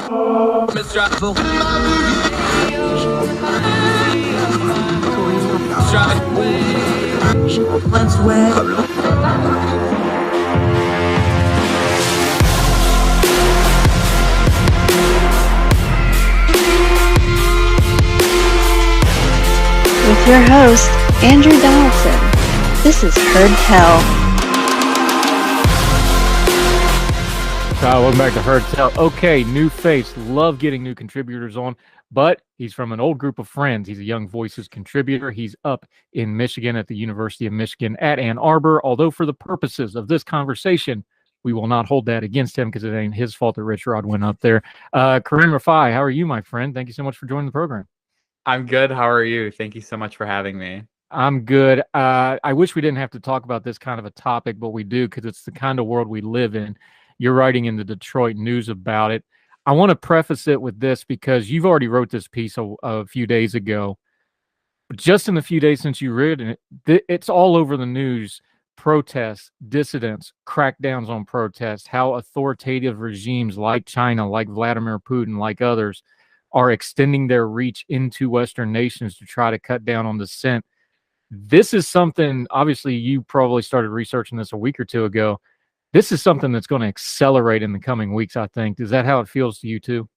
With your host, Andrew Donaldson. This is Heard Tell. Welcome back to Heard Tell. Okay, new face. Love getting new contributors on, but he's from an old group of friends. He's a Young Voices contributor. He's up in Michigan at the University of Michigan at Ann Arbor, although for the purposes of this conversation, we will not hold that against him because it ain't his fault that Rich Rod went up there. Kareem Rafai, how are you, my friend? Thank you so much for joining the program. I'm good. How are you? Thank you so much for having me. I'm good. I wish we didn't have to talk about this kind of a topic, but we do because it's the kind of world we live in. You're writing in the Detroit News about it. I want to preface it with this because you've already wrote this piece a few days ago. Just in the few days since you read it, it's all over the news. Protests, dissidents, crackdowns on protests, how authoritative regimes like China, like Vladimir Putin, like others, are extending their reach into Western nations to try to cut down on dissent. This is something, obviously, you probably started researching this a week or two ago. This is something that's going to accelerate in the coming weeks, I think. Is that how it feels to you too?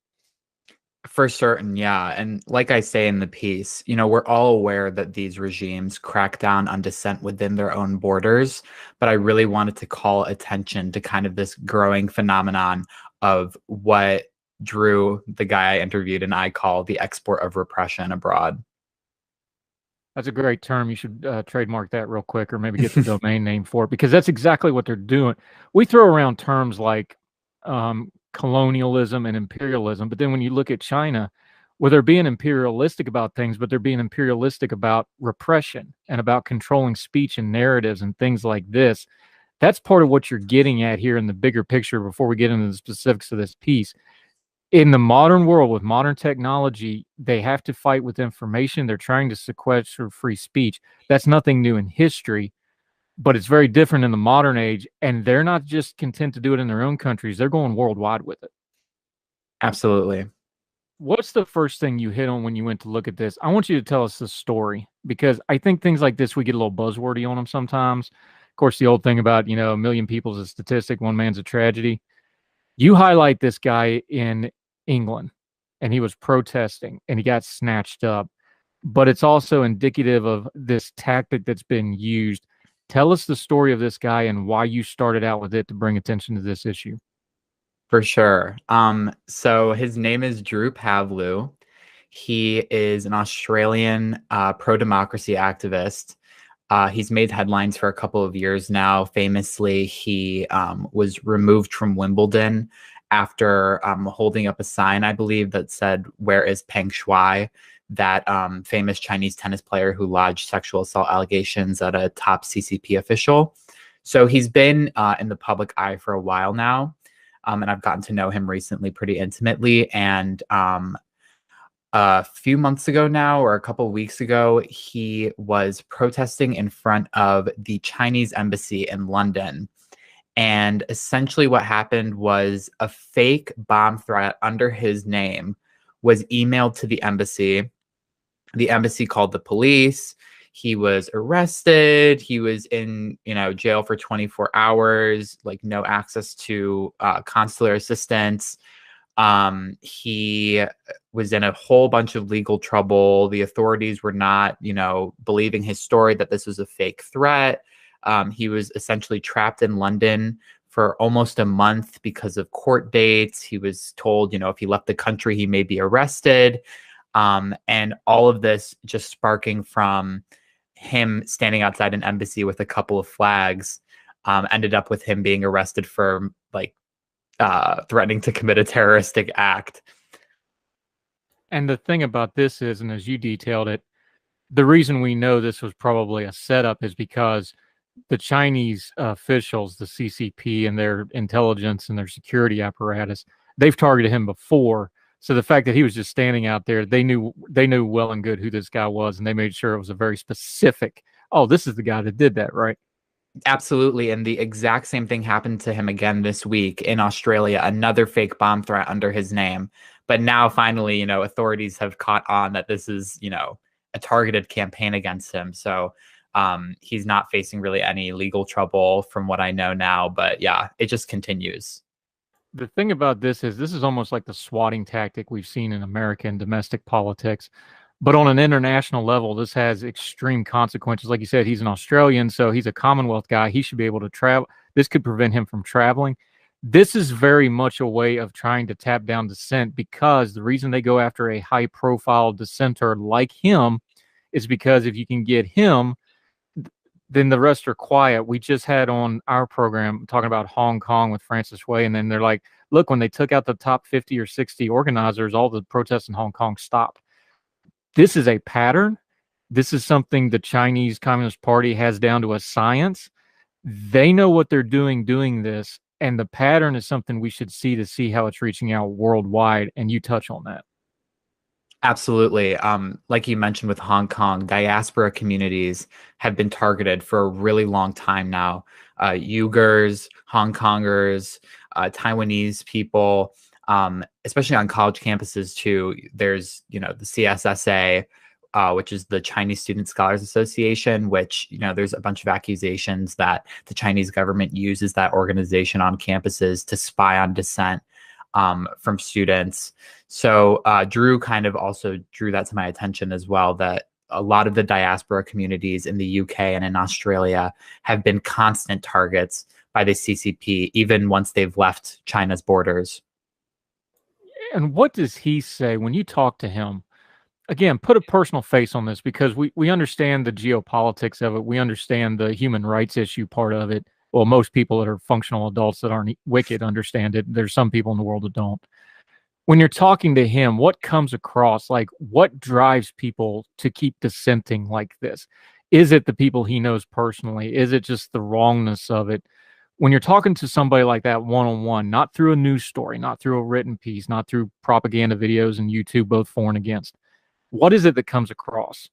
For certain, yeah. And like I say in the piece, we're all aware that these regimes crack down on dissent within their own borders. But I really wanted to call attention to kind of this growing phenomenon of what Drew, the guy I interviewed, and I call the export of repression abroad. That's a great term. You should trademark that real quick or maybe get the domain name for it because that's exactly what they're doing. We throw around terms like colonialism and imperialism, but then when you look at China, well, they're being imperialistic about things, but they're being imperialistic about repression and about controlling speech and narratives and things like this. That's part of what you're getting at here in the bigger picture before we get into the specifics of this piece. In the modern world with modern technology, they have to fight with information. They're trying to sequester free speech. That's nothing new in history, but it's very different in the modern age. And they're not just content to do it in their own countries. They're going worldwide with it. Absolutely. What's the first thing you hit on when you went to look at this? I want you to tell us the story because I think things like this, we get a little buzzwordy on them sometimes. Of course, the old thing about, a million people is a statistic, one man's a tragedy. You highlight this guy in England, and he was protesting, and he got snatched up. But it's also indicative of this tactic that's been used. Tell us the story of this guy and why you started out with it to bring attention to this issue. For sure. So his name is Drew Pavlou. He is an Australian pro-democracy activist. He's made headlines for a couple of years now. Famously, he was removed from Wimbledon after holding up a sign, I believe, that said, "Where is Peng Shuai?" That famous Chinese tennis player who lodged sexual assault allegations at a top CCP official. So he's been in the public eye for a while now, and I've gotten to know him recently pretty intimately. And a few months ago now, or a couple of weeks ago, he was protesting in front of the Chinese embassy in London. And essentially what happened was a fake bomb threat under his name was emailed to the embassy. The embassy called the police. He was arrested. He was in, jail for 24 hours, like no access to consular assistance. He was in a whole bunch of legal trouble. The authorities were not, believing his story that this was a fake threat. He was essentially trapped in London for almost a month because of court dates. He was told, if he left the country, he may be arrested. And all of this just sparking from him standing outside an embassy with a couple of flags, ended up with him being arrested for threatening to commit a terroristic act. And the thing about this is, and as you detailed it, the reason we know this was probably a setup is because the Chinese officials, the CCP and their intelligence and their security apparatus, they've targeted him before. So the fact that he was just standing out there, they knew well and good who this guy was, and they made sure it was a very specific, oh, this is the guy that did that, right? Absolutely. And the exact same thing happened to him again this week in Australia, another fake bomb threat under his name. But now finally, authorities have caught on that this is, a targeted campaign against him. So he's not facing really any legal trouble from what I know now. But yeah, it just continues. The thing about this is almost like the swatting tactic we've seen in American domestic politics. But on an international level, this has extreme consequences. Like you said, he's an Australian, so he's a Commonwealth guy. He should be able to travel. This could prevent him from traveling. This is very much a way of trying to tap down dissent, because the reason they go after a high-profile dissenter like him is because if you can get him, then the rest are quiet. We just had on our program talking about Hong Kong with Francis Wei, and then they're like, look, when they took out the top 50 or 60 organizers, all the protests in Hong Kong stopped. This is a pattern. This is something the Chinese Communist Party has down to a science. They know what they're doing this, and the pattern is something we should see to see how it's reaching out worldwide, and you touch on that. Absolutely. Like you mentioned with Hong Kong, diaspora communities have been targeted for a really long time now. Uyghurs, Hong Kongers, Taiwanese people, especially on college campuses too. There's, the CSSA, which is the Chinese Student Scholars Association, which, there's a bunch of accusations that the Chinese government uses that organization on campuses to spy on dissent from students. So Drew kind of also drew that to my attention as well, that a lot of the diaspora communities in the UK and in Australia have been constant targets by the CCP, even once they've left China's borders. And what does he say when you talk to him? Again, put a personal face on this, because we understand the geopolitics of it. We understand the human rights issue part of it. Well, most people that are functional adults that aren't wicked understand it. There's some people in the world that don't. When you're talking to him, what comes across? Like, what drives people to keep dissenting like this? Is it the people he knows personally? Is it just the wrongness of it? When you're talking to somebody like that one-on-one, not through a news story, not through a written piece, not through propaganda videos and YouTube, both for and against, what is it that comes across?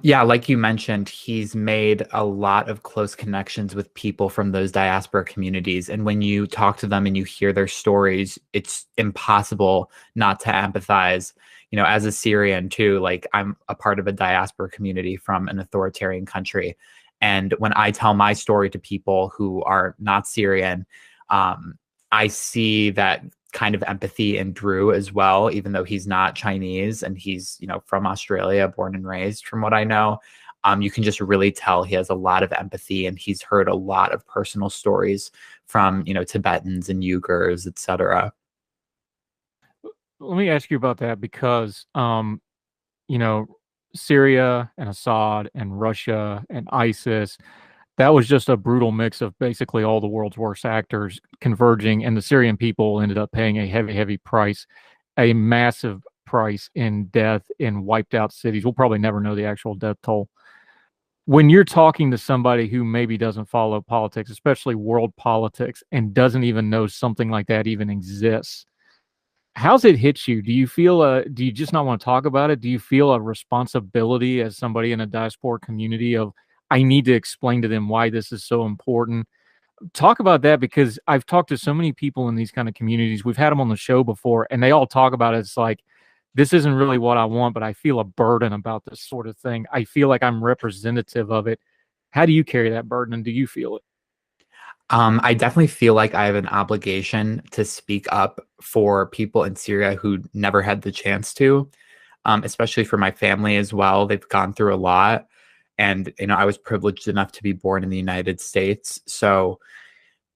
Yeah, like you mentioned, he's made a lot of close connections with people from those diaspora communities. And when you talk to them and you hear their stories, it's impossible not to empathize. As a Syrian too, like, I'm a part of a diaspora community from an authoritarian country. And when I tell my story to people who are not Syrian, I see that kind of empathy in Drew as well, even though he's not Chinese and he's, from Australia, born and raised, from what I know. You can just really tell he has a lot of empathy, and he's heard a lot of personal stories from, Tibetans and Uyghurs, etc. Let me ask you about that, because, Syria and Assad and Russia and ISIS, that was just a brutal mix of basically all the world's worst actors converging, and the Syrian people ended up paying a heavy, heavy price, a massive price in death in wiped out cities. We'll probably never know the actual death toll. When you're talking to somebody who maybe doesn't follow politics, especially world politics, and doesn't even know something like that even exists, how's it hit you? Do you feel do you just not want to talk about it? Do you feel a responsibility as somebody in a diaspora community of, I need to explain to them why this is so important? Talk about that, because I've talked to so many people in these kind of communities. We've had them on the show before, and they all talk about it. It's like, this isn't really what I want, but I feel a burden about this sort of thing. I feel like I'm representative of it. How do you carry that burden, and do you feel it? I definitely feel like I have an obligation to speak up for people in Syria who never had the chance to, especially for my family as well. They've gone through a lot. And, I was privileged enough to be born in the United States. So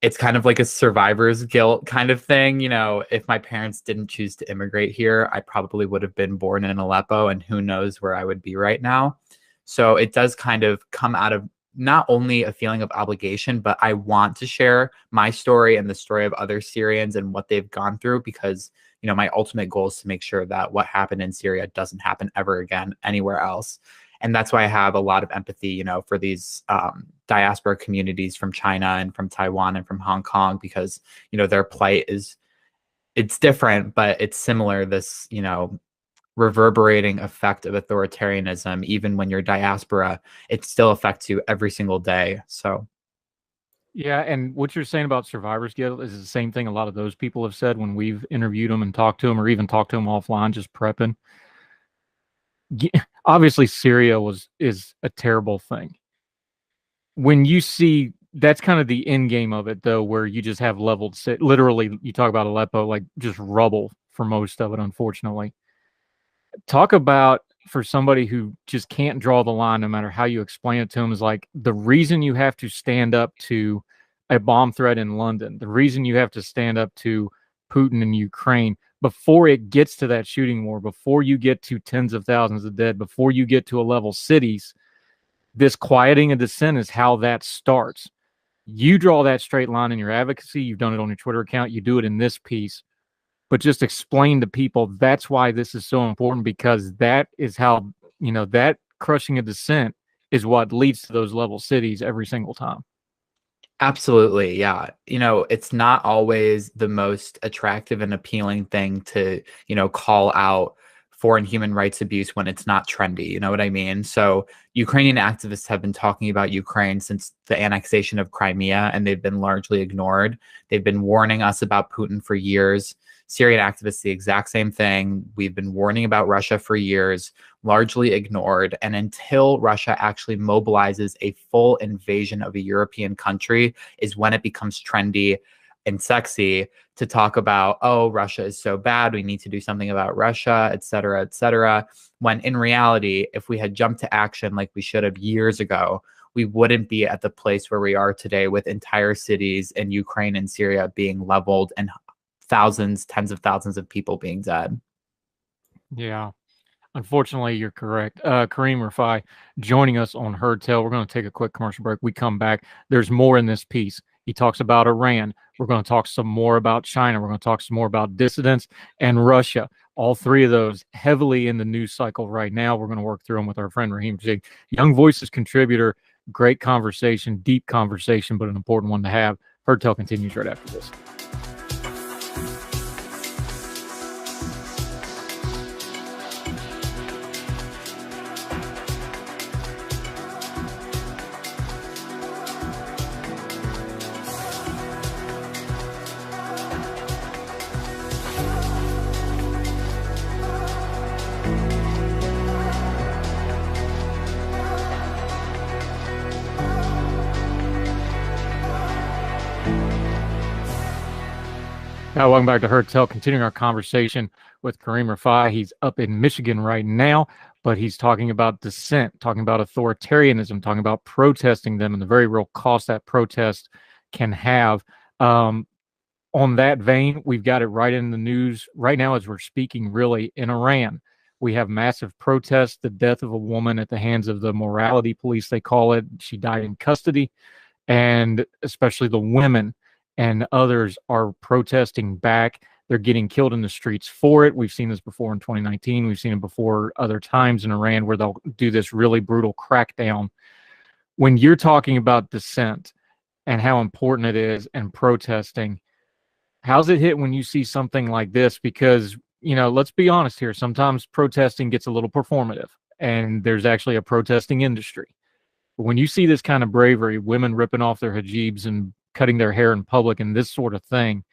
it's kind of like a survivor's guilt kind of thing. If my parents didn't choose to immigrate here, I probably would have been born in Aleppo, and who knows where I would be right now. So it does kind of come out of not only a feeling of obligation, but I want to share my story and the story of other Syrians and what they've gone through, because, my ultimate goal is to make sure that what happened in Syria doesn't happen ever again anywhere else. And that's why I have a lot of empathy, for these diaspora communities from China and from Taiwan and from Hong Kong, because, their plight it's different, but it's similar. This, reverberating effect of authoritarianism. Even when you're diaspora, it still affects you every single day. So Yeah, and what you're saying about survivor's guilt is the same thing a lot of those people have said when we've interviewed them and talked to them, or even talked to them offline, just prepping. Obviously, Syria is a terrible thing. When you see that's kind of the end game of it, though, where you just have leveled, literally, you talk about Aleppo, like just rubble for most of it, unfortunately. Talk about, for somebody who just can't draw the line, no matter how you explain it to them, is like the reason you have to stand up to a bomb threat in London, the reason you have to stand up to Putin in Ukraine before it gets to that shooting war, before you get to tens of thousands of dead, before you get to a level cities, this quieting of dissent is how that starts. You draw that straight line in your advocacy. You've done it on your Twitter account. You do it in this piece. But just explain to people that's why this is so important, because that is how, that crushing of dissent is what leads to those level cities every single time. absolutely, yeah. It's not always the most attractive and appealing thing to, call out foreign human rights abuse when it's not trendy. You know what I mean? So Ukrainian activists have been talking about Ukraine since the annexation of Crimea, and they've been largely ignored. They've been warning us about Putin for years. Syrian activists, the exact same thing. We've been warning about Russia for years, largely ignored. And until Russia actually mobilizes a full invasion of a European country is when it becomes trendy and sexy to talk about, oh, Russia is so bad, we need to do something about Russia, et cetera, when in reality, if we had jumped to action like we should have years ago, we wouldn't be at the place where we are today, with entire cities in Ukraine and Syria being leveled and thousands, tens of thousands of people being dead. Yeah. Unfortunately, you're correct. Kareem Rafai joining us on Heard Tell. We're going to take a quick commercial break. We come back. There's more in this piece. He talks about Iran. We're going to talk some more about China. We're going to talk some more about dissidents and Russia. All three of those heavily in the news cycle right now. We're going to work through them with our friend Raheem Jig, Young Voices contributor. Great conversation, deep conversation, but an important one to have. Heard Tell continues right after this. Welcome back to Heard Tell, continuing our conversation with Kareem Rafai. He's up in Michigan right now, but he's talking about dissent, talking about authoritarianism, talking about protesting them and the very real cost that protest can have. On that vein, we've got it right in the news right now as we're speaking, really, in Iran. We have massive protests, the death of a woman at the hands of the morality police, they call it. She died in custody, and especially the women and others are protesting back. They're getting killed in the streets for it. We've seen this before in 2019. We've seen it before other times in Iran, where they'll do this really brutal crackdown. When you're talking about dissent and how important it is and protesting, how's it hit when you see something like this? Because, let's be honest here, sometimes protesting gets a little performative, and there's actually a protesting industry. But when you see this kind of bravery, women ripping off their hijabs and cutting their hair in public and this sort of thing,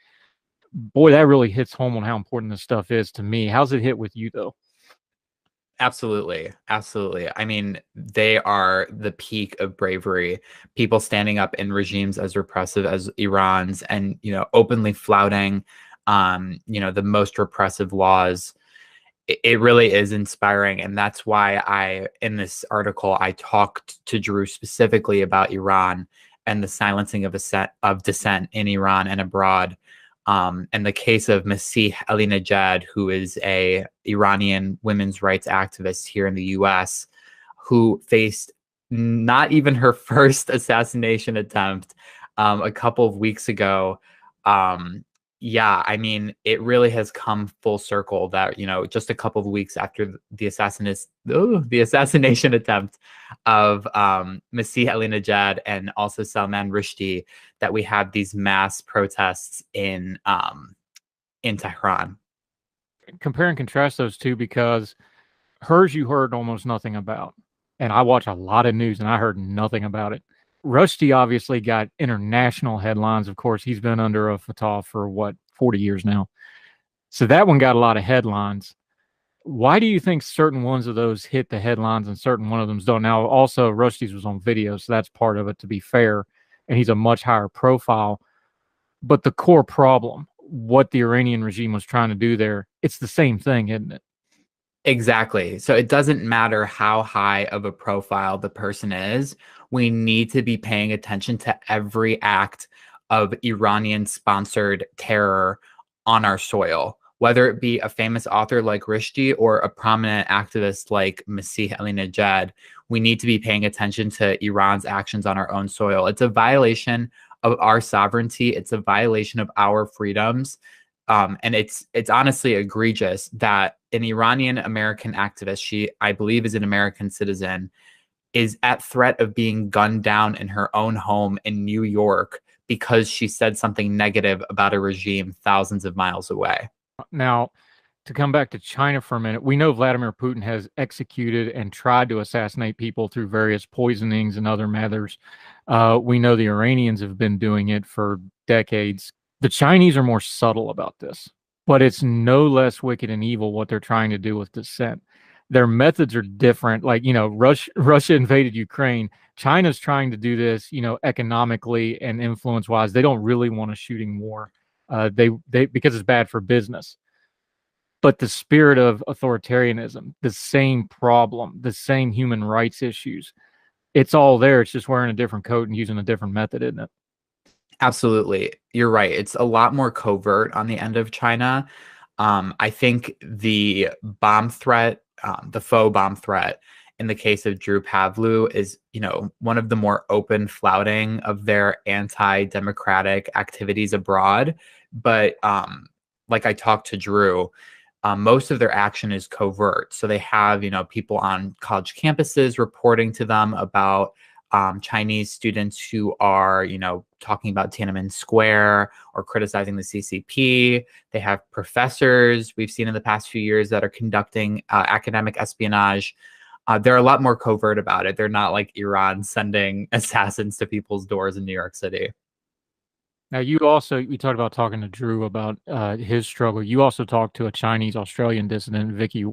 boy, that really hits home on how important this stuff is to me. How's it hit with you, though? Absolutely. Absolutely. I mean, they are the peak of bravery. People standing up in regimes as repressive as Iran's and, openly flouting, the most repressive laws. It really is inspiring. And that's why in this article, I talked to Drew specifically about Iran and the silencing of dissent in Iran and abroad. And the case of Masih Alinejad, who is a Iranian women's rights activist here in the US, who faced not even her first assassination attempt a couple of weeks ago. Yeah, I mean, it really has come full circle that, just a couple of weeks after the assassination attempt of Masih Alinejad and also Salman Rushdie, that we have these mass protests in Tehran. compare and contrast those two because hers you heard almost nothing about. And I watch a lot of news and I heard nothing about it. Rushdie obviously got international headlines. Of course, he's been under a Fatah for 40 years now. So that one got a lot of headlines. Why do you think certain ones of those hit the headlines and certain one of them don't? Now, also, Rushdie's was on video, so that's part of it, to be fair. And he's a much higher profile. But the core problem, what the Iranian regime was trying to do there, it's the same thing, isn't it? Exactly. So it doesn't matter how high of a profile the person is. We need to be paying attention to every act of Iranian-sponsored terror on our soil, whether it be a famous author like Rushdie or a prominent activist like Masih Alinejad. We need to be paying attention to Iran's actions on our own soil. It's a violation of our sovereignty. It's a violation of our freedoms. And it's honestly egregious that an Iranian American activist, she, I believe, is an American citizen, is at threat of being gunned down in her own home in New York because she said something negative about a regime thousands of miles away. Now, to come back to China for a minute, we know Vladimir Putin has executed and tried to assassinate people through various poisonings and other matters. We know the Iranians have been doing it for decades. The Chinese are more subtle about this, but it's no less wicked and evil what they're trying to do with dissent. Their methods are different. Like, Russia invaded Ukraine. China's trying to do this, economically and influence-wise. They don't really want a shooting war. They because it's bad for business. But the spirit of authoritarianism, the same problem, the same human rights issues, it's all there. It's just wearing a different coat and using a different method, isn't it? Absolutely. You're right. It's a lot more covert on the end of China. I think the bomb threat, the faux bomb threat in the case of Drew Pavlou is, one of the more open flouting of their anti-democratic activities abroad. But like I talked to Drew, most of their action is covert. So they have, people on college campuses reporting to them about Chinese students who are, talking about Tiananmen Square or criticizing the CCP. They have professors we've seen in the past few years that are conducting academic espionage. They're a lot more covert about it. They're not like Iran sending assassins to people's doors in New York City. Now, you talked about talking to Drew about his struggle. You also talked to a Chinese-Australian dissident, Vicky.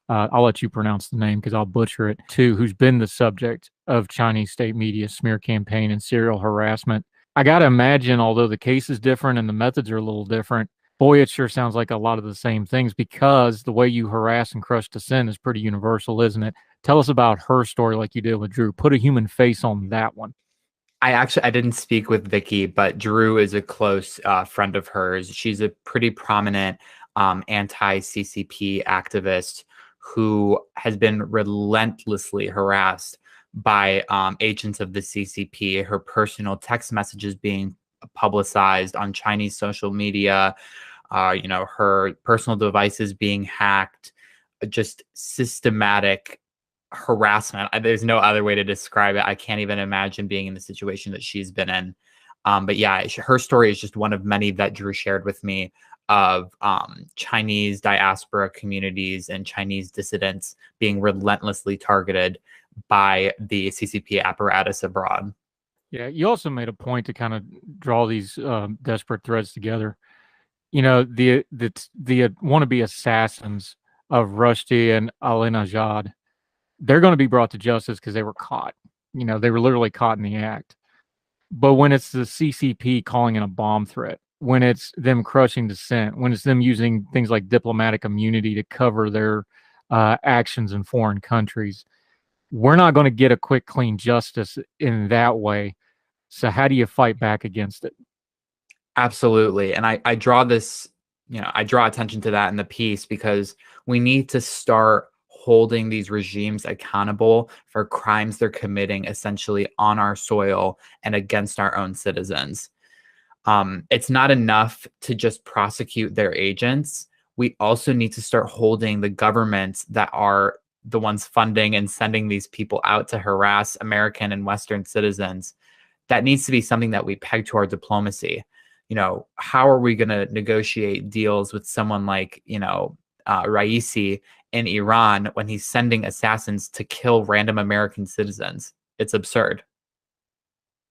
I'll let you pronounce the name because I'll butcher it too, who's been the subject of Chinese state media smear campaign and serial harassment. I got to imagine, although the case is different and the methods are a little different, boy, it sure sounds like a lot of the same things because the way you harass and crush dissent is pretty universal, isn't it? Tell us about her story like you did with Drew. Put a human face on that one. I didn't speak with Vicky, but Drew is a close friend of hers. She's a pretty prominent anti-CCP activist who has been relentlessly harassed by agents of the CCP, her personal text messages being publicized on Chinese social media, her personal devices being hacked, just systematic harassment. There's no other way to describe it. I can't even imagine being in the situation that she's been in. But yeah, her story is just one of many that Drew shared with me of Chinese diaspora communities and Chinese dissidents being relentlessly targeted by the CCP apparatus abroad. Yeah, you also made a point to kind of draw these desperate threads together. The wannabe assassins of Rushdie and Alinejad, they're going to be brought to justice because they were caught. They were literally caught in the act. But when it's the CCP calling in a bomb threat, when it's them crushing dissent, when it's them using things like diplomatic immunity to cover their actions in foreign countries, we're not going to get a quick, clean justice in that way. So how do you fight back against it? Absolutely. And I draw this, I draw attention to that in the piece because we need to start holding these regimes accountable for crimes they're committing essentially on our soil and against our own citizens. It's not enough to just prosecute their agents. We also need to start holding the governments that are the ones funding and sending these people out to harass American and Western citizens. That needs to be something that we peg to our diplomacy. How are we going to negotiate deals with someone like, Raisi in Iran when he's sending assassins to kill random American citizens. It's absurd.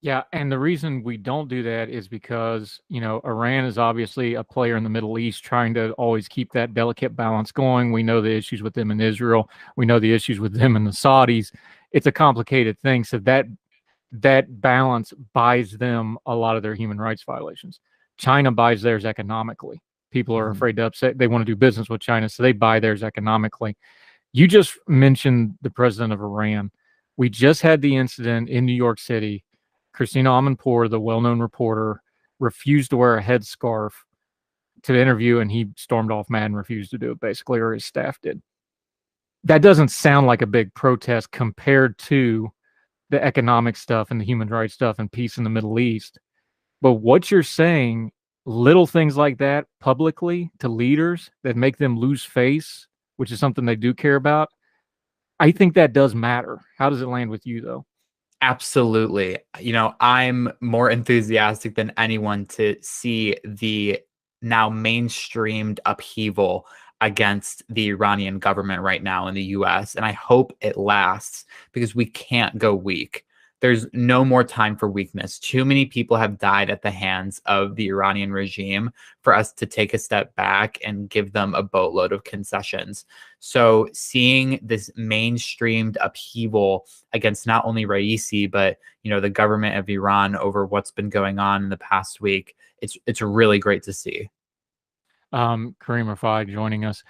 Yeah, and the reason we don't do that is because, Iran is obviously a player in the Middle East trying to always keep that delicate balance going. We know the issues with them in Israel. We know the issues with them and the Saudis. It's a complicated thing. So that balance buys them a lot of their human rights violations. China buys theirs economically. People are afraid to upset. They want to do business with China, so they buy theirs economically. You just mentioned the president of Iran. We just had the incident in New York City. Christina Amanpour, the well-known reporter, refused to wear a headscarf to interview, and he stormed off mad and refused to do it, basically, or his staff did. That doesn't sound like a big protest compared to the economic stuff and the human rights stuff and peace in the Middle East. But what you're saying, little things like that publicly to leaders that make them lose face, which is something they do care about, I think that does matter. How does it land with you, though? Absolutely. I'm more enthusiastic than anyone to see the now mainstreamed upheaval against the Iranian government right now in the US. And I hope it lasts because we can't go weak. There's no more time for weakness. Too many people have died at the hands of the Iranian regime for us to take a step back and give them a boatload of concessions. So seeing this mainstreamed upheaval against not only Raisi, but the government of Iran over what's been going on in the past week, it's really great to see. Kareem Rafai joining us.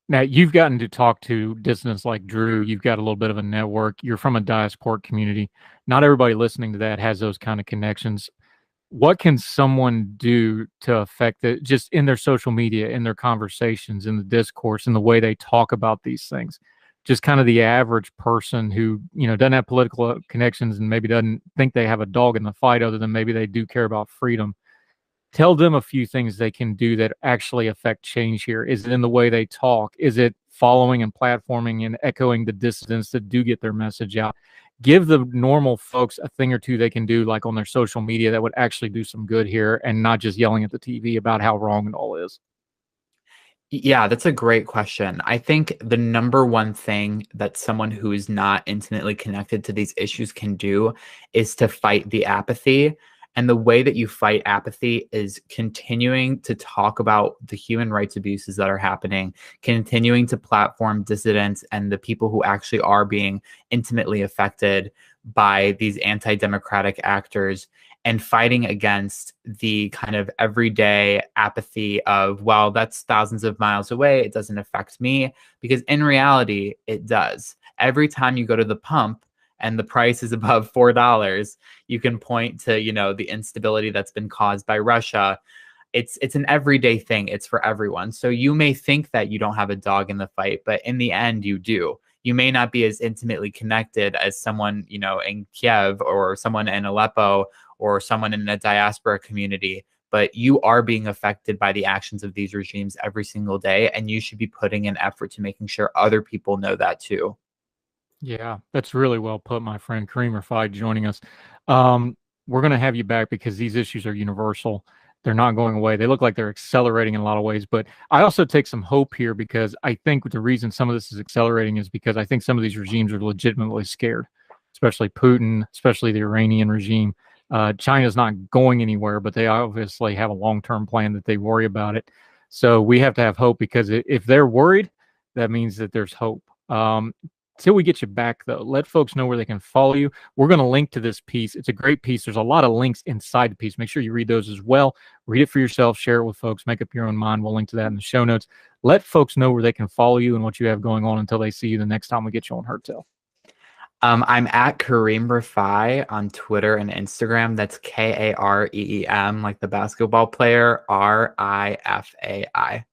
Now, you've gotten to talk to dissidents like Drew. You've got a little bit of a network. You're from a diaspora community. Not everybody listening to that has those kind of connections. What can someone do to affect it just in their social media, in their conversations, in the discourse, in the way they talk about these things? Just kind of the average person who, doesn't have political connections and maybe doesn't think they have a dog in the fight other than maybe they do care about freedom. Tell them a few things they can do that actually affect change here. Is it in the way they talk? Is it following and platforming and echoing the dissidents that do get their message out? Give the normal folks a thing or two they can do, like on their social media, that would actually do some good here and not just yelling at the TV about how wrong it all is. Yeah, that's a great question. I think the number one thing that someone who is not intimately connected to these issues can do is to fight the apathy. And the way that you fight apathy is continuing to talk about the human rights abuses that are happening, continuing to platform dissidents and the people who actually are being intimately affected by these anti-democratic actors, and fighting against the kind of everyday apathy of, well, that's thousands of miles away, it doesn't affect me, because in reality, it does. Every time you go to the pump, and the price is above $4, you can point to, the instability that's been caused by Russia. It's an everyday thing. It's for everyone. So you may think that you don't have a dog in the fight, but in the end, you do. You may not be as intimately connected as someone, in Kiev or someone in Aleppo or someone in a diaspora community, but you are being affected by the actions of these regimes every single day. And you should be putting an effort to making sure other people know that too. Yeah, that's really well put, my friend. Kareem Rafai joining us. We're going to have you back because these issues are universal. They're not going away. They look like they're accelerating in a lot of ways. But I also take some hope here because I think the reason some of this is accelerating is because I think some of these regimes are legitimately scared, especially Putin, especially the Iranian regime. China's not going anywhere, but they obviously have a long-term plan that they worry about it. So we have to have hope because if they're worried, that means that there's hope. Till we get you back, though, let folks know where they can follow you. We're going to link to this piece. It's a great piece. There's a lot of links inside the piece. Make sure you read those as well. Read it for yourself. Share it with folks. Make up your own mind. We'll link to that in the show notes. Let folks know where they can follow you and what you have going on until they see you the next time we get you on Heard Tell. I'm at Kareem Rafai on Twitter and Instagram. That's Kareem, like the basketball player, Rifai.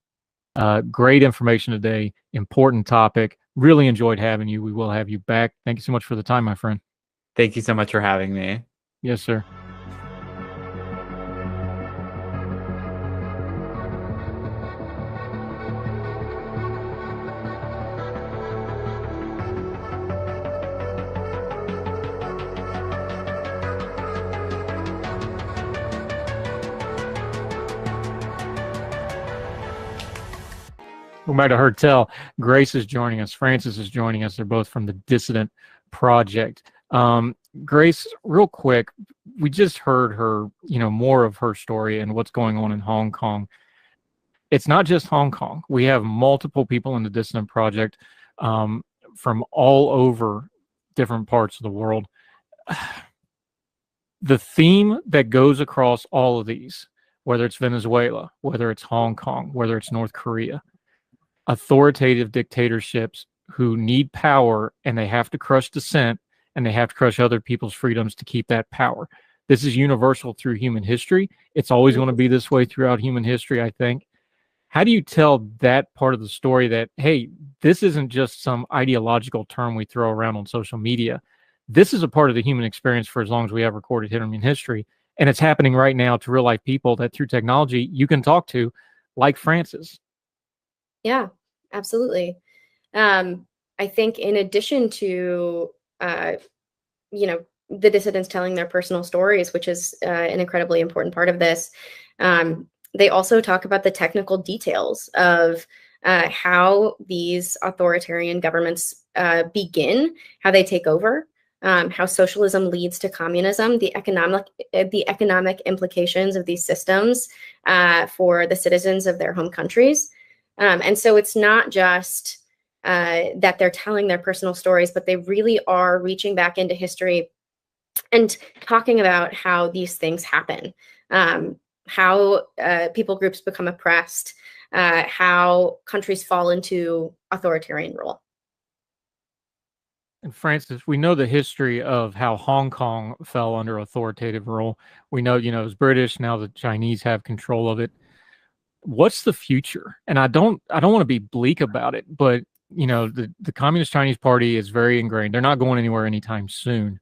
Great information today. Important topic. Really enjoyed having you. We will have you back. Thank you so much for the time, my friend. Thank you so much for having me. Yes, sir. We might have heard tell. Grace is joining us. Francis is joining us. They're both from the Dissident Project. Grace, real quick, we just heard her, more of her story and what's going on in Hong Kong. It's not just Hong Kong. We have multiple people in the Dissident Project from all over different parts of the world. The theme that goes across all of these, whether it's Venezuela, whether it's Hong Kong, whether it's North Korea, authoritative dictatorships who need power and they have to crush dissent and they have to crush other people's freedoms to keep that power. This is universal through human history. It's always going to be this way throughout human history, I think. How do you tell that part of the story that, hey, this isn't just some ideological term we throw around on social media? This is a part of the human experience for as long as we have recorded human history. And it's happening right now to real life people that through technology you can talk to, like Francis. Yeah, absolutely. I think in addition to, the dissidents telling their personal stories, which is an incredibly important part of this, they also talk about the technical details of how these authoritarian governments begin, how they take over, how socialism leads to communism, the economic implications of these systems for the citizens of their home countries. And so it's not just that they're telling their personal stories, but they really are reaching back into history and talking about how these things happen, how people groups become oppressed, how countries fall into authoritarian rule. And Francis, we know the history of how Hong Kong fell under authoritative rule. We know, it was British. Now the Chinese have control of it. What's the future? And I don't want to be bleak about it, but the Communist Chinese Party is very ingrained. They're not going anywhere anytime soon.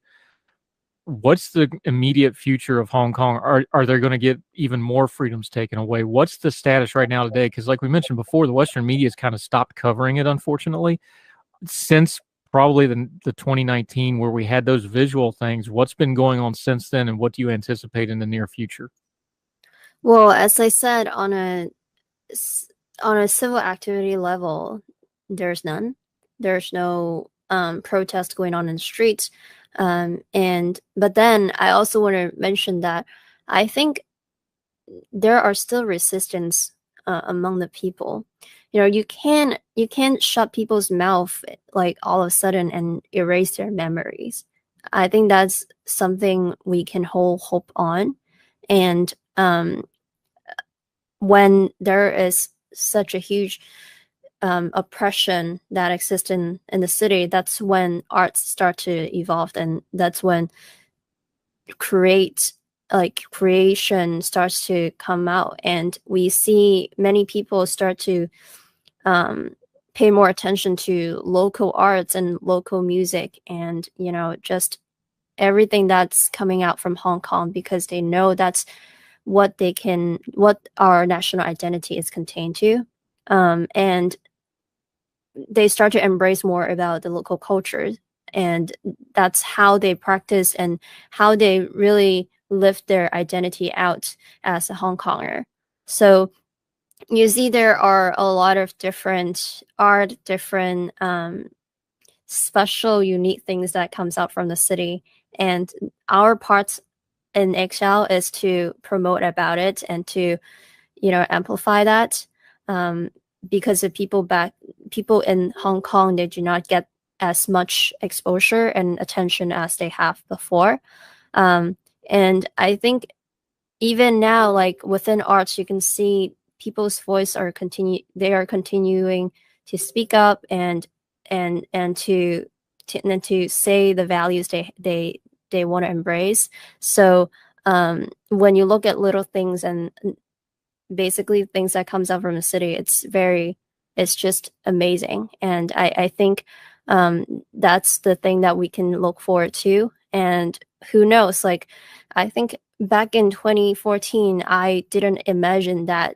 What's the immediate future of Hong Kong? Are they going to get even more freedoms taken away? What's the status right now today? Because like we mentioned before, the Western media has kind of stopped covering it, unfortunately, since probably the 2019 where we had those visual things. What's been going on since then, and what do you anticipate in the near future? Well, as I said, on a civil activity level, there's none. There's no protest going on in the streets. But then I also want to mention that I think there are still resistance among the people. You can't shut people's mouth like all of a sudden and erase their memories. I think that's something we can hold hope on. And when there is such a huge oppression that exists in the city, that's when arts start to evolve, and that's when creation starts to come out, and we see many people start to pay more attention to local arts and local music, and just everything that's coming out from Hong Kong, because they know that's what our national identity is contained to. And they start to embrace more about the local culture, and that's how they practice and how they really live their identity out as a Hong Konger. So you see there are a lot of different art, different special, unique things that comes out from the city, and our part in Exile is to promote about it and to amplify that. Because the people in Hong Kong, they do not get as much exposure and attention as they have before. And I think even now, like within arts, you can see people's voice they are continuing to speak up and to say the values they want to embrace. So when you look at little things and basically things that comes out from the city, it's just amazing. And I think that's the thing that we can look forward to. And who knows, like I think back in 2014, I didn't imagine that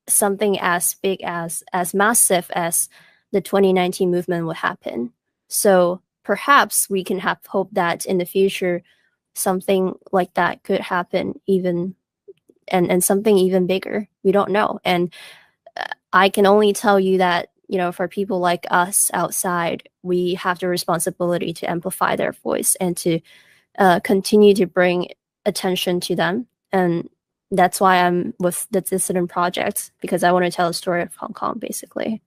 something as big as massive as the 2019 movement would happen. So perhaps we can have hope that in the future something like that could happen, even and something even bigger. We don't know. And I can only tell you that for people like us outside, we have the responsibility to amplify their voice and to continue to bring attention to them. And that's why I'm with the Dissident Project, because I want to tell the story of Hong Kong, basically.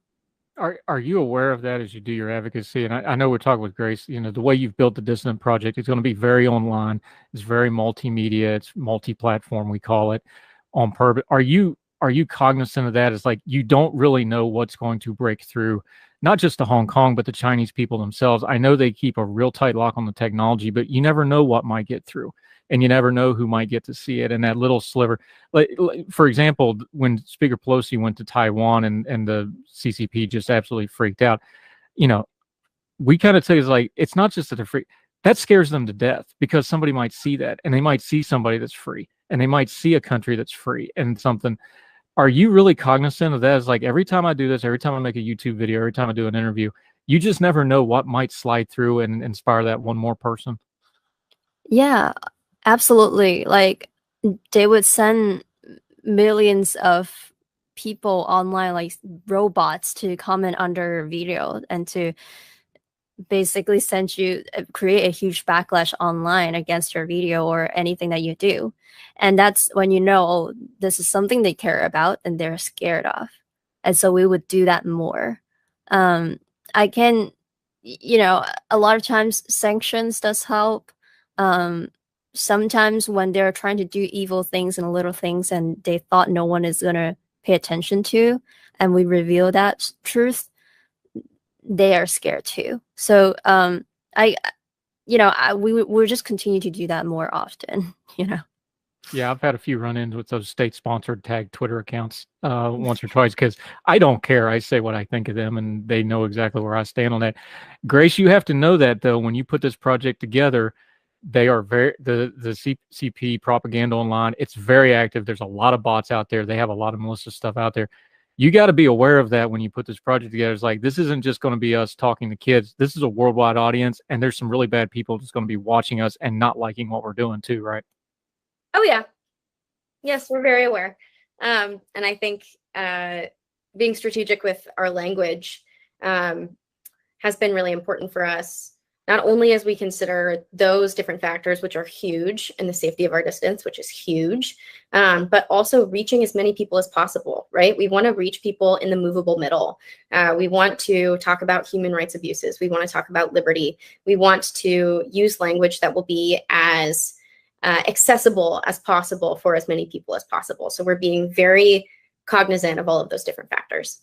Are you aware of that as you do your advocacy? And I know we're talking with Grace, the way you've built the Dissident Project, it's going to be very online. It's very multimedia. It's multi-platform, we call it, on purpose. Are you cognizant of that? It's like you don't really know what's going to break through, not just to Hong Kong, but the Chinese people themselves. I know they keep a real tight lock on the technology, but you never know what might get through. And you never know who might get to see it. And that little sliver, like for example, when Speaker Pelosi went to Taiwan and the CCP just absolutely freaked out, we kind of say it's not just that they're free. That scares them to death because somebody might see that and they might see somebody that's free and they might see a country that's free and something. Are you really cognizant of that? It's like every time I do this, every time I make a YouTube video, every time I do an interview, you just never know what might slide through and inspire that one more person. Yeah. Absolutely. Like they would send millions of people online, like robots, to comment under a video and to basically create a huge backlash online against your video or anything that you do. And that's when this is something they care about and they're scared of. And so we would do that more. I can, a lot of times sanctions does help. Sometimes when they're trying to do evil things and little things and they thought no one is going to pay attention to, and we reveal that truth, they are scared too. So we'll just continue to do that more often, Yeah, I've had a few run-ins with those state-sponsored tag Twitter accounts once or twice because I don't care. I say what I think of them, and they know exactly where I stand on that. Grace, you have to know that, though, when you put this project together, they are the CCP propaganda online. It's very active. There's a lot of bots out there. They have a lot of malicious stuff out there. You got to be aware of that when you put this project together. It's like, this isn't just going to be us talking to kids. This is a worldwide audience, and there's some really bad people that's going to be watching us and not liking what we're doing too, right? Oh, yeah. Yes, we're very aware. And I think being strategic with our language has been really important for us, not only as we consider those different factors, which are huge, and the safety of our dissidents, which is huge, but also reaching as many people as possible, right? We want to reach people in the movable middle. We want to talk about human rights abuses. We want to talk about liberty. We want to use language that will be as accessible as possible for as many people as possible. So we're being very cognizant of all of those different factors.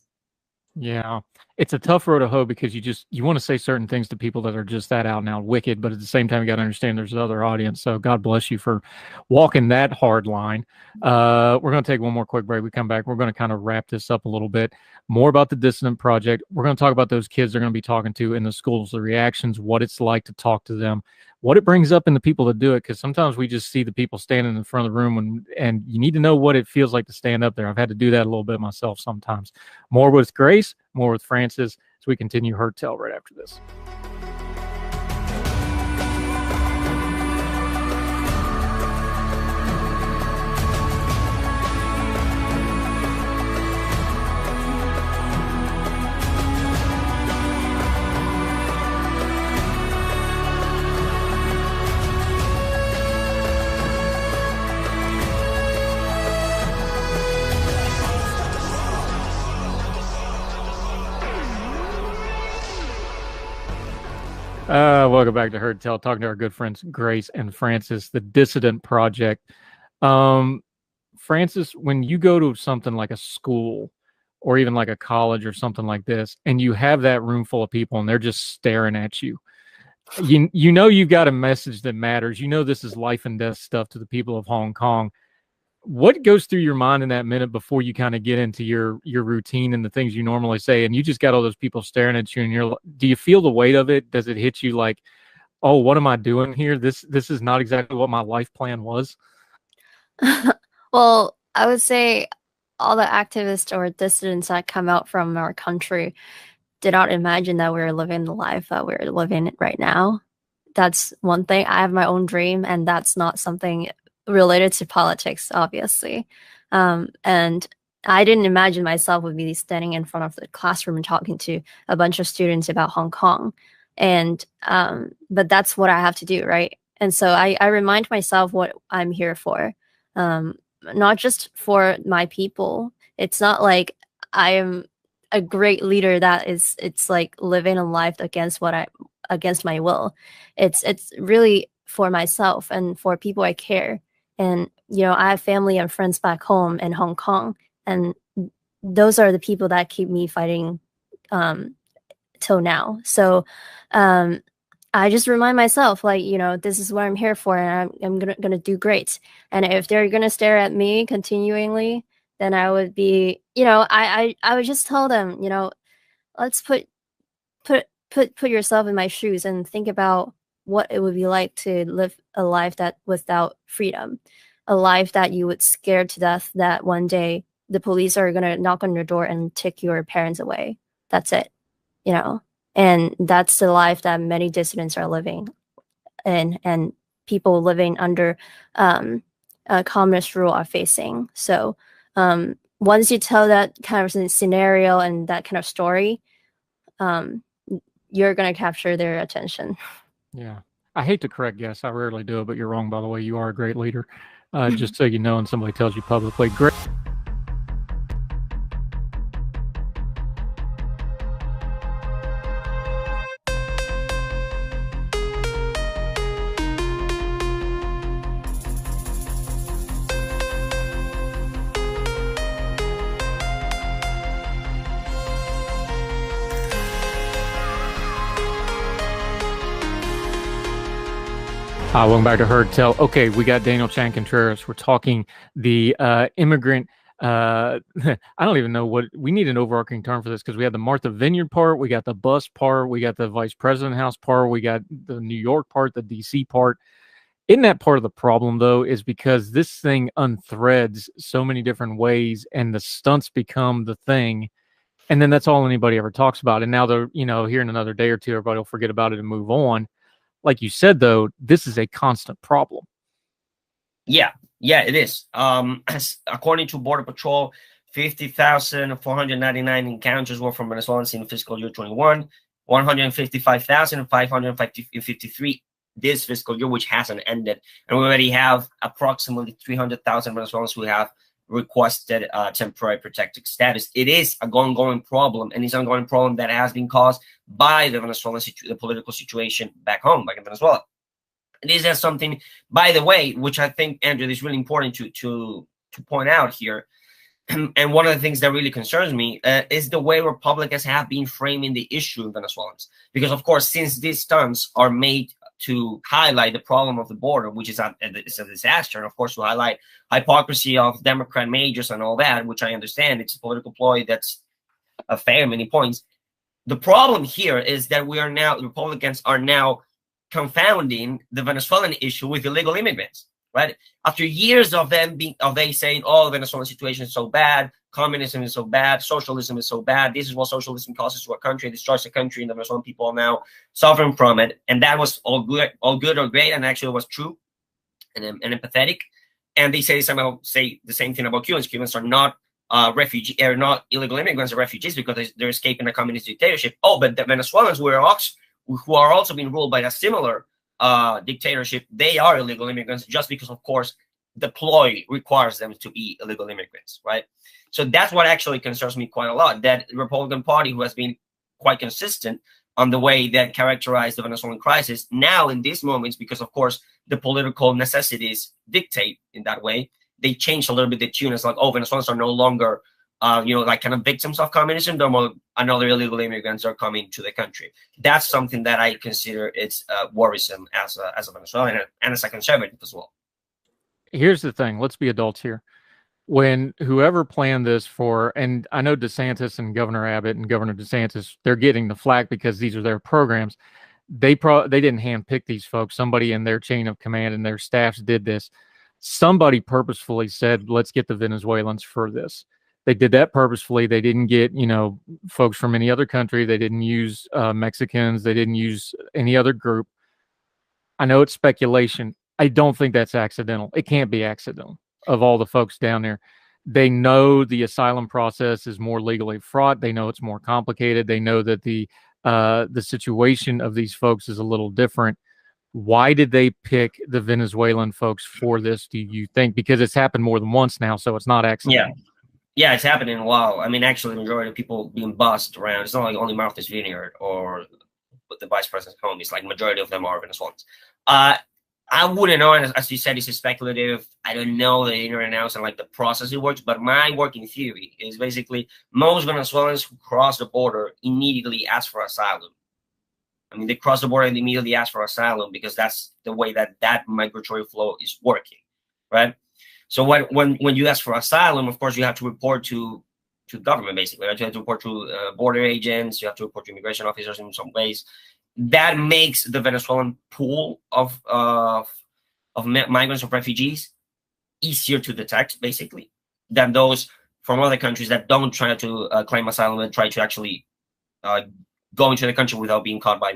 Yeah, it's a tough road to hoe because you want to say certain things to people that are just that out and out wicked, but at the same time, you got to understand there's another audience. So God bless you for walking that hard line. We're going to take one more quick break. We come back. We're going to kind of wrap this up a little bit more about the Dissident Project. We're going to talk about those kids they're going to be talking to in the schools, the reactions, what it's like to talk to them, what it brings up in the people that do it. Because sometimes we just see the people standing in front of the room and you need to know what it feels like to stand up there. I've had to do that a little bit myself sometimes. More with Grace, more with Francis, as we continue Heard Tell right after this. Welcome back to Heard Tell, talking to our good friends Grace and Francis, the Dissident Project. Francis, when you go to something like a school or even like a college or something like this, and you have that room full of people and they're just staring at you, you know you've got a message that matters. You know this is life and death stuff to the people of Hong Kong. What goes through your mind in that minute before you kind of get into your routine and the things you normally say, and you just got all those people staring at you, and do you feel the weight of it? Does it hit you like, oh, what am I doing here? This is not exactly what my life plan was. Well, I would say all the activists or dissidents that come out from our country did not imagine that we were living the life that we're living right now. That's one thing. I have my own dream, and that's not something related to politics, obviously. And I didn't imagine myself would be standing in front of the classroom and talking to a bunch of students about Hong Kong. And but that's what I have to do, right? And so I remind myself what I'm here for, not just for my people. It's not like I am a great leader that it's like living a life against my will. It's really for myself and for people I care. And I have family and friends back home in Hong Kong, and those are the people that keep me fighting till now. So I just remind myself, like, this is what I'm here for, and I'm gonna do great. And if they're gonna stare at me continually, then I would be, I would just tell them, let's put yourself in my shoes and think about what it would be like to live a life that without freedom, a life that you would scare to death that one day the police are gonna knock on your door and take your parents away. That's it, and that's the life that many dissidents are living in, and people living under communist rule are facing. So once you tell that kind of scenario and that kind of story, you're going to capture their attention. Yeah. I hate to correct guess. I rarely do it, but you're wrong, by the way. You are a great leader. Just so you know, and somebody tells you publicly. Great. Welcome back to Heard Tell. Okay, we got Daniel Chan Contreras. We're talking the immigrant. I don't even know what we need an overarching term for this, because we have the Martha Vineyard part, we got the bus part, we got the Vice President House part, we got the New York part, the DC part. Isn't that part of the problem, though, is because this thing unthreads so many different ways, and the stunts become the thing, and then that's all anybody ever talks about. And now they're, here in another day or two, everybody will forget about it and move on. Like you said, though, this is a constant problem. Yeah, it is. According to Border Patrol, 50,499 encounters were from Venezuelans in fiscal year 21, 155,553 this fiscal year, which hasn't ended. And we already have approximately 300,000 Venezuelans who have requested temporary protected status. It is an ongoing problem, and it's an ongoing problem that has been caused by the Venezuelan the political situation back home, back in Venezuela. And this is something, by the way, which I think, Andrew, is really important to point out here. And one of the things that really concerns me is the way Republicans have been framing the issue of Venezuelans. Because, of course, since these stunts are made to highlight the problem of the border, which is a disaster, and of course to highlight hypocrisy of Democrat majors and all that, which I understand, it's a political ploy that's fair in many points. The problem here is that Republicans are now confounding the Venezuelan issue with illegal immigrants, right? After years of they saying, oh, the Venezuelan situation is so bad, communism is so bad, socialism is so bad, this is what socialism causes to a country, it destroys the country, and the Venezuelan people are now suffering from it. And that was all good or great, and actually was true and empathetic. And they say the same thing about Cubans. Cubans are not refugees, are not illegal immigrants or refugees because they're escaping a communist dictatorship. Oh, but the Venezuelans who are also being ruled by a similar dictatorship, they are illegal immigrants just because, of course, the ploy requires them to be illegal immigrants, right? So that's what actually concerns me quite a lot, that the Republican Party, who has been quite consistent on the way that characterized the Venezuelan crisis, now in these moments, because, of course, the political necessities dictate in that way, they changed a little bit the tune. It's like, oh, Venezuelans are no longer, like kind of victims of communism. They're more another illegal immigrants are coming to the country. That's something that I consider it's worrisome as a Venezuelan and as a conservative as well. Here's the thing. Let's be adults here. When whoever planned this and I know DeSantis and Governor Abbott and Governor DeSantis, they're getting the flack because these are their programs. They didn't handpick these folks. Somebody in their chain of command and their staffs did this. Somebody purposefully said, let's get the Venezuelans for this. They did that purposefully. They didn't get, folks from any other country. They didn't use Mexicans. They didn't use any other group. I know it's speculation. I don't think that's accidental. It can't be accidental of all the folks down there. they know the asylum process is more legally fraught. They know it's more complicated. They know that the situation of these folks is a little different. Why did they pick the Venezuelan folks for this, do you think? Because it's happened more than once now, so it's not accidental. Yeah, it's happening a while. I mean, actually, the majority of people being bussed around, it's not like only Martha's Vineyard or the vice president's home. It's like majority of them are Venezuelans. I wouldn't know, as you said, it's speculative. I don't know the inner and outs and like the process it works, but my working theory is basically most Venezuelans who cross the border immediately ask for asylum. I mean, they cross the border and immediately ask for asylum because that's the way that migratory flow is working, right? So when you ask for asylum, of course, you have to report to government, basically, right? You have to report to border agents, you have to report to immigration officers in some ways. That makes the Venezuelan pool of migrants or refugees easier to detect, basically, than those from other countries that don't try to claim asylum and try to actually go into the country without being caught by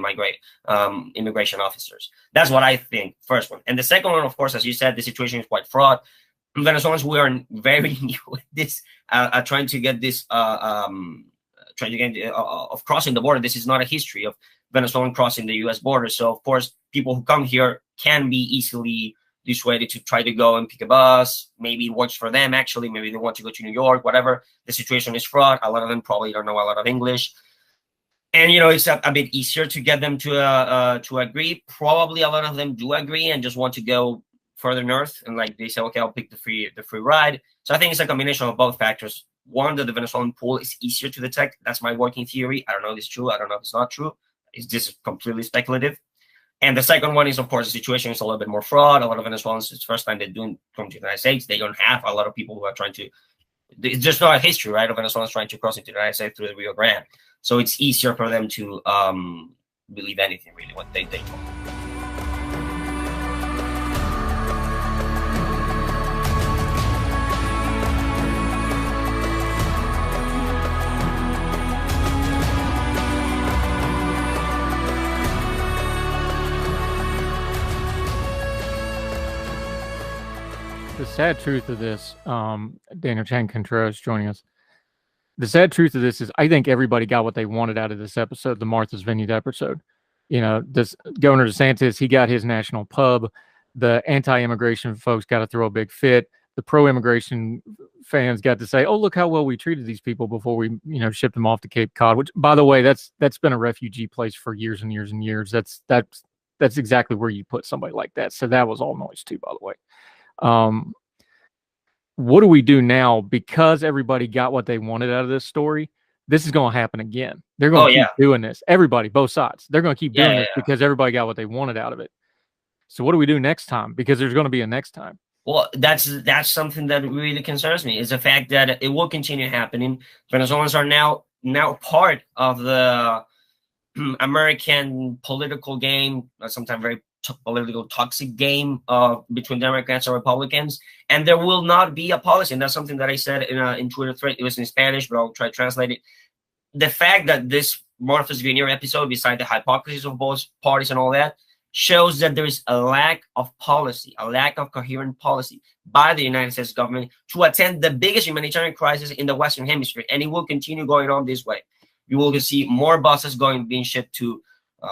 immigration officers. That's what I think, first one. And the second one, of course, as you said, the situation is quite fraught. Venezuelans, we are very new at this, trying to get this, of crossing the border. This is not a history of Venezuelan crossing the U.S. border. So, of course, people who come here can be easily dissuaded to try to go and pick a bus. Maybe it works for them, actually. Maybe they want to go to New York, whatever. The situation is fraught. A lot of them probably don't know a lot of English. And, it's a bit easier to get them to agree. Probably a lot of them do agree and just want to go further north. And like they say, okay, I'll pick the free ride. So I think it's a combination of both factors. One, that the Venezuelan pool is easier to detect. That's my working theory. I don't know if it's true. I don't know if it's not true. It's just completely speculative. And the second one is, of course, the situation is a little bit more fraud. A lot of Venezuelans, it's the first time they're doing come to the United States. They don't have a lot of people who are trying to. It's just not a history, right, of Venezuelans trying to cross into the United States through the Rio Grande. So it's easier for them to believe anything, really, what they think. The sad truth of this, Daniel Chan Contreras joining us. The sad truth of this is I think everybody got what they wanted out of this episode, the Martha's Vineyard episode. This Governor DeSantis, he got his national pub. The anti-immigration folks got to throw a big fit. The pro-immigration fans got to say, oh, look how well we treated these people before we, shipped them off to Cape Cod, which, by the way, that's been a refugee place for years and years and years. That's exactly where you put somebody like that. So that was all noise too, by the way. What do we do now? Because everybody got what they wanted out of this story, this is going to happen again. They're going to keep doing this. Everybody, both sides, they're going to keep doing this because everybody got what they wanted out of it. So what do we do next time? Because there's going to be a next time. Well, that's something that really concerns me, is the fact that it will continue happening. Venezuelans are now part of the American political game, sometimes very political toxic game between Democrats and Republicans, and there will not be a policy. And that's something that I said in Twitter thread. It was in Spanish, but I'll try to translate it. The fact that this Martha's Vineyard episode, beside the hypocrisies of both parties and all that, shows that there is a lack of policy, a lack of coherent policy by the United States government to attend the biggest humanitarian crisis in the Western Hemisphere, and it will continue going on this way. You will see more buses being shipped to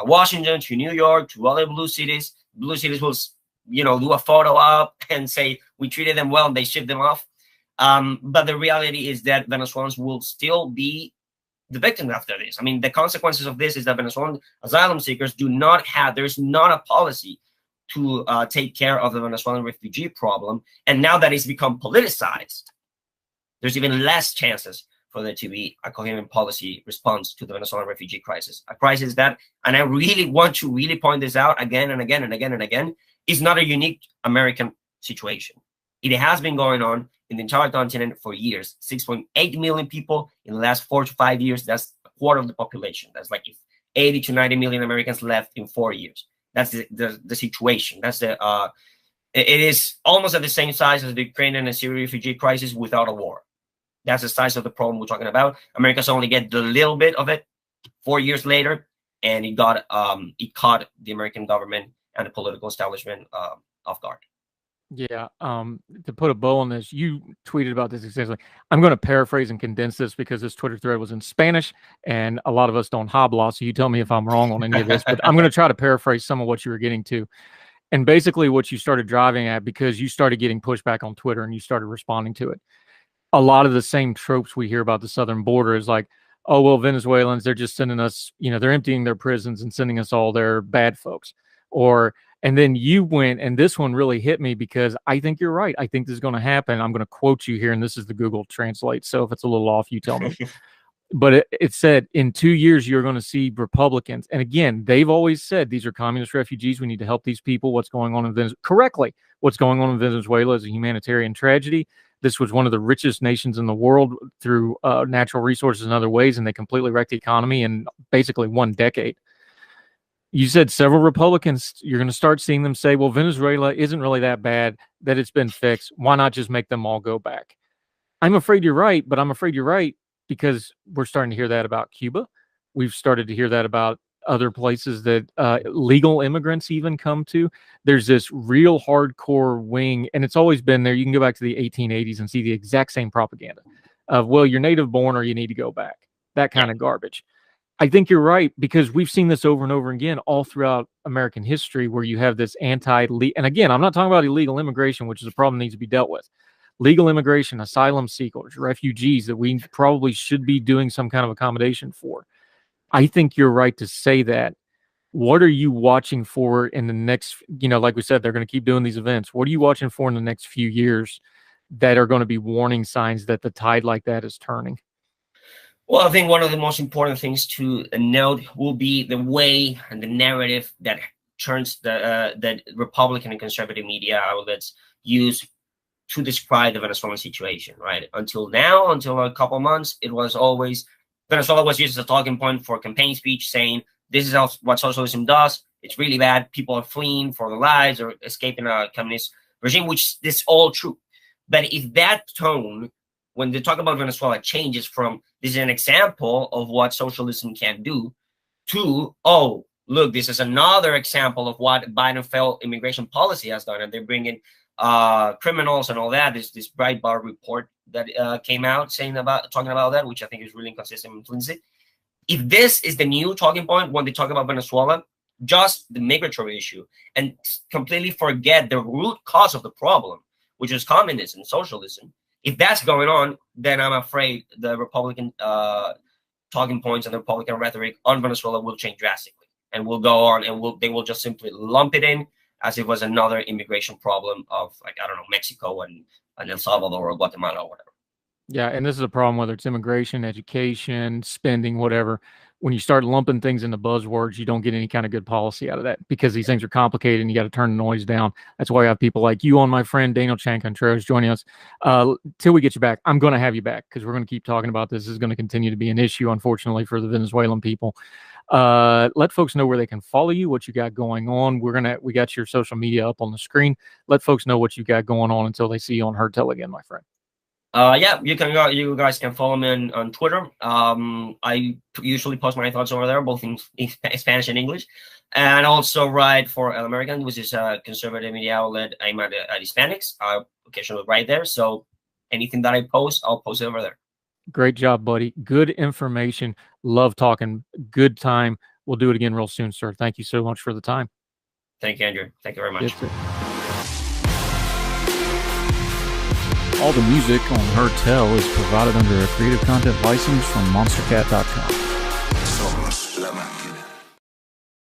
Washington, to New York, to other blue cities. Blue cities will, do a photo up and say we treated them well and they shipped them off. But the reality is that Venezuelans will still be the victims after this. I mean, the consequences of this is that Venezuelan asylum seekers there's not a policy to take care of the Venezuelan refugee problem. And now that it's become politicized, there's even less chances for there to be a coherent policy response to the Venezuelan refugee crisis. A crisis that, and I really want to point this out again and again and again and again, is not a unique American situation. It has been going on in the entire continent for years. 6.8 million people in the last 4 to 5 years. That's a quarter of the population. That's like 80 to 90 million Americans left in 4 years. That's the situation. That's it is almost at the same size as the Ukrainian and Syrian refugee crisis without a war. That's the size of the problem we're talking about. America's only get the little bit of it 4 years later, and it caught the American government and the political establishment off guard. Yeah. To put a bow on this, you tweeted about this extensively. I'm going to paraphrase and condense this because this Twitter thread was in Spanish and a lot of us don't habla. So you tell me if I'm wrong on any of this, but I'm going to try to paraphrase some of what you were getting to. And basically what you started driving at, because you started getting pushback on Twitter and you started responding to it. A lot of the same tropes we hear about the southern border is like, oh, well, Venezuelans, they're just sending us, they're emptying their prisons and sending us all their bad folks. And then you went, and this one really hit me because I think you're right. I think this is going to happen. I'm going to quote you here, and this is the Google Translate. So if it's a little off, you tell me. But it said, in 2 years, you're going to see Republicans. And again, they've always said these are communist refugees. We need to help these people. What's going on in Venezuela? Correctly, what's going on in Venezuela is a humanitarian tragedy. This was one of the richest nations in the world through natural resources and other ways, and they completely wrecked the economy in basically 1 decade. You said several Republicans, you're going to start seeing them say, well, Venezuela isn't really that bad, that it's been fixed. Why not just make them all go back? I'm afraid you're right, but I'm afraid you're right because we're starting to hear that about Cuba. We've started to hear that about other places that legal immigrants even come to. There's this real hardcore wing, and it's always been there. You can go back to the 1880s and see the exact same propaganda of, well, you're native born or you need to go back. That kind of garbage. I think you're right because we've seen this over and over again all throughout American history where you have this and again, I'm not talking about illegal immigration, which is a problem that needs to be dealt with. Legal immigration, asylum seekers, refugees that we probably should be doing some kind of accommodation for. I think you're right to say that. What are you watching for in the next, like we said, they're going to keep doing these events. What are you watching for in the next few years that are going to be warning signs that the tide like that is turning? Well, I think one of the most important things to note will be the way and the narrative that turns the Republican and conservative media outlets use to describe the Venezuelan situation, right? Until now, until a couple months, it was always, Venezuela was used as a talking point for campaign speech saying, this is what socialism does. It's really bad. People are fleeing for their lives or escaping a communist regime, which is all true. But if that tone, when they talk about Venezuela, changes from this is an example of what socialism can do to, oh, look, this is another example of what Biden failed immigration policy has done. And they're bringing criminals and all that. There's this Breitbart report that came out talking about that, which I think is really inconsistent and flimsy. If this is the new talking point when they talk about Venezuela, just the migratory issue, and completely forget the root cause of the problem, which is communism, socialism. If that's going on, then I'm afraid the Republican talking points and the Republican rhetoric on Venezuela will change drastically, and will go on, and they will just simply lump it in as if it was another immigration problem of, like, I don't know, Mexico and El Salvador or Guatemala or whatever. Yeah, and this is a problem whether it's immigration, education, spending, whatever. When you start lumping things into buzzwords, you don't get any kind of good policy out of that because these things are complicated and you got to turn the noise down. That's why I have people like you on, my friend Daniel Chan Contreras, joining us. Till we get you back, I'm going to have you back because we're going to keep talking about this. This is going to continue to be an issue, unfortunately, for the Venezuelan people. Let folks know where they can follow you, what you got going on. We got your social media up on the screen. Let folks know what you got going on until they see you on Heard Tell again, my friend. Yeah, you guys can follow me on Twitter. I usually post my thoughts over there, both in Spanish and English, and also write for El American, which is a conservative media outlet aimed at Hispanics. I occasionally write there, so anything that I post, I'll post it over there. Great job, buddy. Good information. Love talking. Good time. We'll do it again real soon, sir. Thank you so much for the time. Thank you, Andrew. Thank you very much. Yes, sir. All the music on Heard Tell is provided under a Creative Content license from monstercat.com.